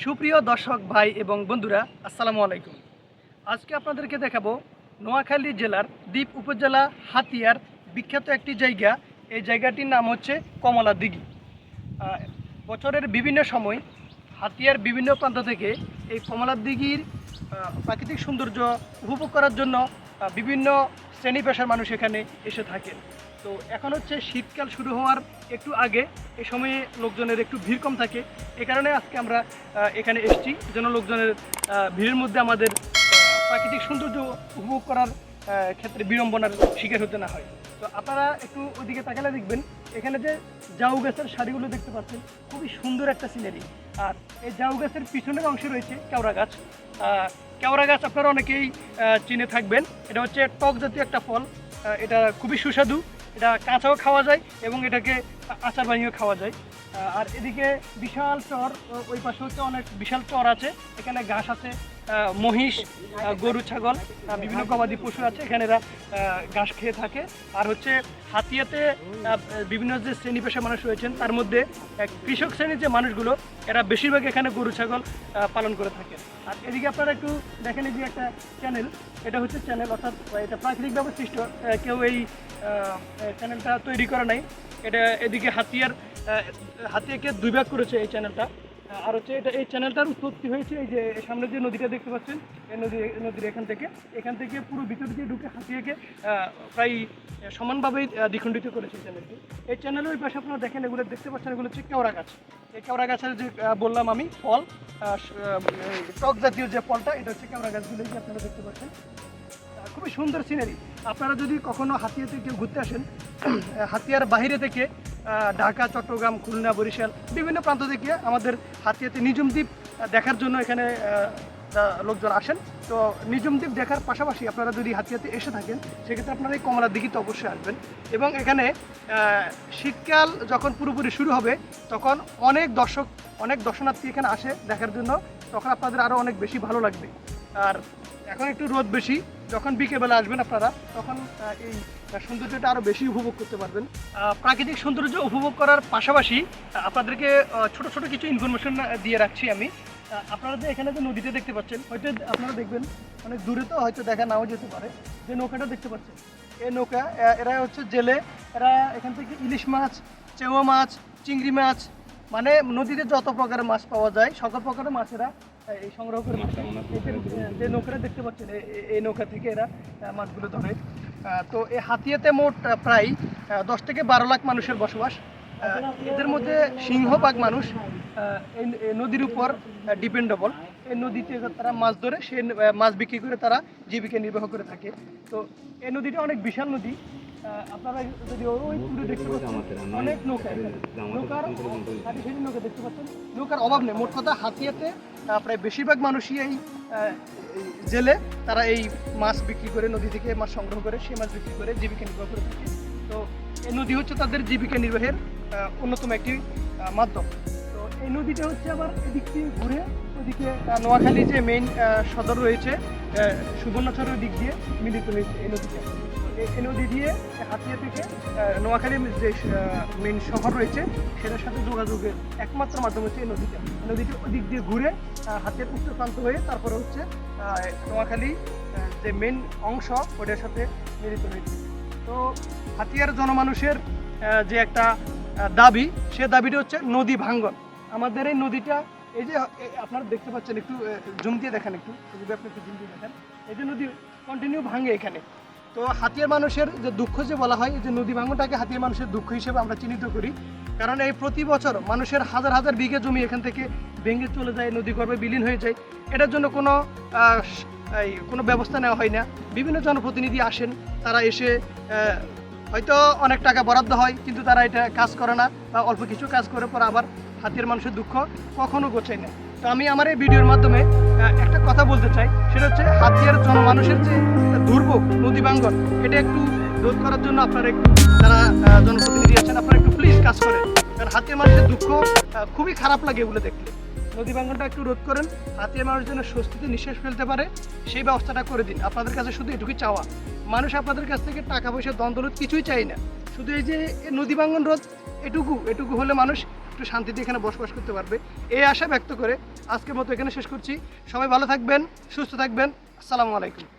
সুপ্রিয় দর্শক ভাই এবং বন্ধুরা, আসসালামু আলাইকুম। আজকে আপনাদেরকে দেখাবো নোয়াখালী জেলার দ্বীপ উপজেলা হাতিয়ার বিখ্যাত একটি জায়গা। এই জায়গাটির নাম হচ্ছে কমলা দিঘি। বছরের বিভিন্ন সময় হাতিয়ার বিভিন্ন প্রান্ত থেকে এই কমলা দিঘির প্রাকৃতিক সৌন্দর্য উপভোগ করার জন্য বিভিন্ন শ্রেণী পেশার মানুষ এখানে এসে থাকেন। তো এখন হচ্ছে শীতকাল শুরু হওয়ার একটু আগে, এই সময়ে লোকজনের একটু ভিড় কম থাকে। এ কারণে আজকে আমরা এখানে এসেছি যেন লোকজনের ভিড়ের মধ্যে আমাদের প্রাকৃতিক সৌন্দর্য উপভোগ করার ক্ষেত্রে বিড়ম্বনার শিকার হতে না হয়। তো আপনারা একটু ওইদিকে তাকালে দেখবেন এখানে যে জাউ গাছের শাড়িগুলো দেখতে পাচ্ছেন, খুবই সুন্দর একটা সিনারি। আর এই জাউ গাছের পিছনের অংশে রয়েছে কেওড়া গাছ। কেওড়া গাছ আপনারা অনেকেই চিনে থাকবেন। এটা হচ্ছে টক জাতীয় একটা ফল। এটা খুবই সুস্বাদু। এটা কাঁচাও খাওয়া যায় এবং এটাকে আচার বানিয়েও খাওয়া যায়। আর এদিকে বিশাল চর, ওই পাশে হচ্ছে অনেক বিশাল চর আছে। এখানে ঘাস আছে, মহিষ, গরু, ছাগল, বিভিন্ন গবাদি পশু আছে। এখানে এরা ঘাস খেয়ে থাকে। আর হচ্ছে হাতিয়াতে বিভিন্ন যে শ্রেণী পেশা মানুষ রয়েছেন, তার মধ্যে কৃষক শ্রেণীর যে মানুষগুলো, এরা বেশিরভাগ এখানে গরু ছাগল পালন করে থাকে। আর এদিকে আপনারা একটু দেখেন, এই যে একটা চ্যানেল, এটা হচ্ছে চ্যানেল, অর্থাৎ এটা প্রাকৃতিকভাবে সৃষ্ট। কেউ এই চ্যানেলটা তৈরি করা নাই। এটা এদিকে হাতিয়াকে দুই ভাগ করেছে এই চ্যানেলটা। আর হচ্ছে এই চ্যানেলটার উৎপত্তি হয়েছে এই যে সামনে যে নদীটা দেখতে পাচ্ছেন, এই নদীর এখান থেকে পুরো ভিতর দিয়ে ঢুকে হাতিয়াকে প্রায় সমানভাবেই দ্বিখণ্ডিত করেছে চ্যানেলটি। এই চ্যানেলের ওই পাশে আপনারা দেখেন, এগুলো দেখতে পাচ্ছেন, এগুলো হচ্ছে কেওড়া গাছ। এই কেওড়া গাছের যে বললাম আমি ফল, টক জাতীয় যে ফলটা, এটা হচ্ছে কেওড়া গাছগুলো যে আপনারা দেখতে পাচ্ছেন। খুবই সুন্দর সিনারি। আপনারা যদি কখনো হাতিয়াতে কেউ ঘুরতে আসেন, হাতিয়ার বাইরে থেকে ঢাকা, চট্টগ্রাম, খুলনা, বরিশাল বিভিন্ন প্রান্ত থেকে আমাদের হাতিয়াতে নিঝুম দ্বীপ দেখার জন্য এখানে লোকজন আসেন। তো নিঝুম দ্বীপ দেখার পাশাপাশি আপনারা যদি হাতিয়াতে এসে থাকেন, সেক্ষেত্রে আপনারা এই কমলা দিঘিতে অবশ্যই আসবেন। এবং এখানে শীতকাল যখন পুরোপুরি শুরু হবে, তখন অনেক দর্শনার্থী এখানে আসে দেখার জন্য। তখন আপনাদের আরও অনেক বেশি ভালো লাগবে। আর এখন একটু রোদ বেশি, যখন বিকেলবেলা আসবেন আপনারা, তখন এই সৌন্দর্যটা আরও বেশি উপভোগ করতে পারবেন। প্রাকৃতিক সৌন্দর্য উপভোগ করার পাশাপাশি আপনাদেরকে ছোট ছোট কিছু ইনফরমেশন দিয়ে রাখছি আমি। আপনারা যে এখানে যে নদীটা দেখতে পাচ্ছেন, হয়তো আপনারা দেখবেন অনেক দূরে, তো হয়তো দেখা নাও যেতে পারে। যে নৌকাটা দেখতে পাচ্ছেন, এই নৌকা, এরা হচ্ছে জেলে। এরা এখান থেকে ইলিশ মাছ, চেওয়া মাছ, চিংড়ি মাছ, মানে নদীতে যত প্রকারের মাছ পাওয়া যায় সকল প্রকারের মাছ এরা এই সংগ্রহ করে যে নৌকাটা দেখতে পাচ্ছেন, এই নৌকা থেকে এরা মাছগুলো ধরে। তো এই হাতিয়াতে মোট প্রায় 10 থেকে 12 লাখ মানুষের বসবাস। এদের মধ্যে সিংহভাগ মানুষ এই নদীর উপর ডিপেন্ডেবল। এই নদীতে তারা মাছ ধরে, সে মাছ বিক্রি করে তারা জীবিকা নির্বাহ করে থাকে। তো এই নদীটা অনেক বিশাল নদী। আপনারা যদি ওই পুরো দেখতে পাচ্ছেন, অনেক নৌকা দেখতে পাচ্ছেন। নৌকার অভাব নেই। মোট কথা হাতিয়াতে প্রায় বেশিরভাগ মানুষই এই জেলে, তারা এই মাছ বিক্রি করে, নদী থেকে মাছ সংগ্রহ করে সেই মাছ বিক্রি করে জীবিকা নির্বাহ করে থাকে। তো এই নদী হচ্ছে তাদের জীবিকা নির্বাহের অন্যতম একটি মাধ্যম। তো এই নদীটা হচ্ছে আবার এদিক দিয়ে ঘুরে ওইদিকে নোয়াখালী যে মেইন সদর রয়েছে, সুবর্ণচরের দিক দিয়ে মিলিত হয়েছে এই নদীটা। এই নদী দিয়ে হাতিয়া থেকে নোয়াখালীর যে মেইন শহর রয়েছে, সেটার সাথে যোগাযোগের একমাত্র মাধ্যম হচ্ছে এই নদীটা। নদীটা ওই দিক দিয়ে ঘুরে হাতিয়ার উত্তর প্রান্ত হয়ে তারপরে হচ্ছে নোয়াখালী যে মেইন অংশ, ওটার সাথে মিলিত হয়েছে। তো হাতিয়ার জনমানুষের যে একটা দাবি, সে দাবিটা হচ্ছে নদী ভাঙ্গন। আমাদের এই নদীটা, এই যে আপনারা দেখতে পাচ্ছেন, একটু জুম দিয়ে দেখেন, একটু আপনি একটু জুম দিয়ে দেখেন, এই যে নদী কন্টিনিউ ভাঙে এখানে। তো হাতিয়ার মানুষের যে দুঃখ যে বলা হয়, এই যে নদী ভাঙনটাকে হাতিয়ার মানুষের দুঃখ হিসেবে আমরা চিহ্নিত করি। কারণ এই প্রতি বছর মানুষের হাজার হাজার বিঘে জমি এখান থেকে ভেঙে চলে যায়, নদী গর্ভে বিলীন হয়ে যায়। এটার জন্য কোনো ব্যবস্থা নেওয়া হয় না। বিভিন্ন জনপ্রতিনিধি আসেন, তারা এসে হয়তো অনেক টাকা বরাদ্দ হয়, কিন্তু তারা এটা কাজ করে না, বা অল্প কিছু কাজ করে পরে আবার হাতিয়ার মানুষের দুঃখ কখনো গোছায় না। তো আমি আমার এই ভিডিওর মাধ্যমে একটা কথা বলতে চাই, সেটা হচ্ছে হাতিয়ার জনমানুষের যে দুর্ভোগ নদী ভাঙ্গন, এটা একটু রোধ করার জন্য আপনারা একটু, যারা জনপ্রতিনিধি আছেন, আপনারা একটু প্লিজ কাজ করেন। কারণ হাতিয়ার মানুষের দুঃখ খুবই খারাপ লাগে এগুলো দেখলে। নদী ভাঙ্গনটা একটু রোধ করেন, হাতিয়ার মানুষ যেন স্বস্তিতে নিঃশ্বাস ফেলতে পারে, সেই ব্যবস্থাটা করে দিন। আপনাদের কাছে শুধু এটুকুই চাওয়া। মানুষ আপনাদের কাছ থেকে টাকা পয়সা, দ্বন্দ্ব কিছুই চাই না, শুধু এই যে নদী ভাঙ্গন রোধ, এটুকু হলে মানুষ একটু শান্তিতে এখানে বসবাস করতে পারবে। এই আশা ব্যক্ত করে আজকের মতো এখানে শেষ করছি। সবাই ভালো থাকবেন, সুস্থ থাকবেন। আসসালামু আলাইকুম।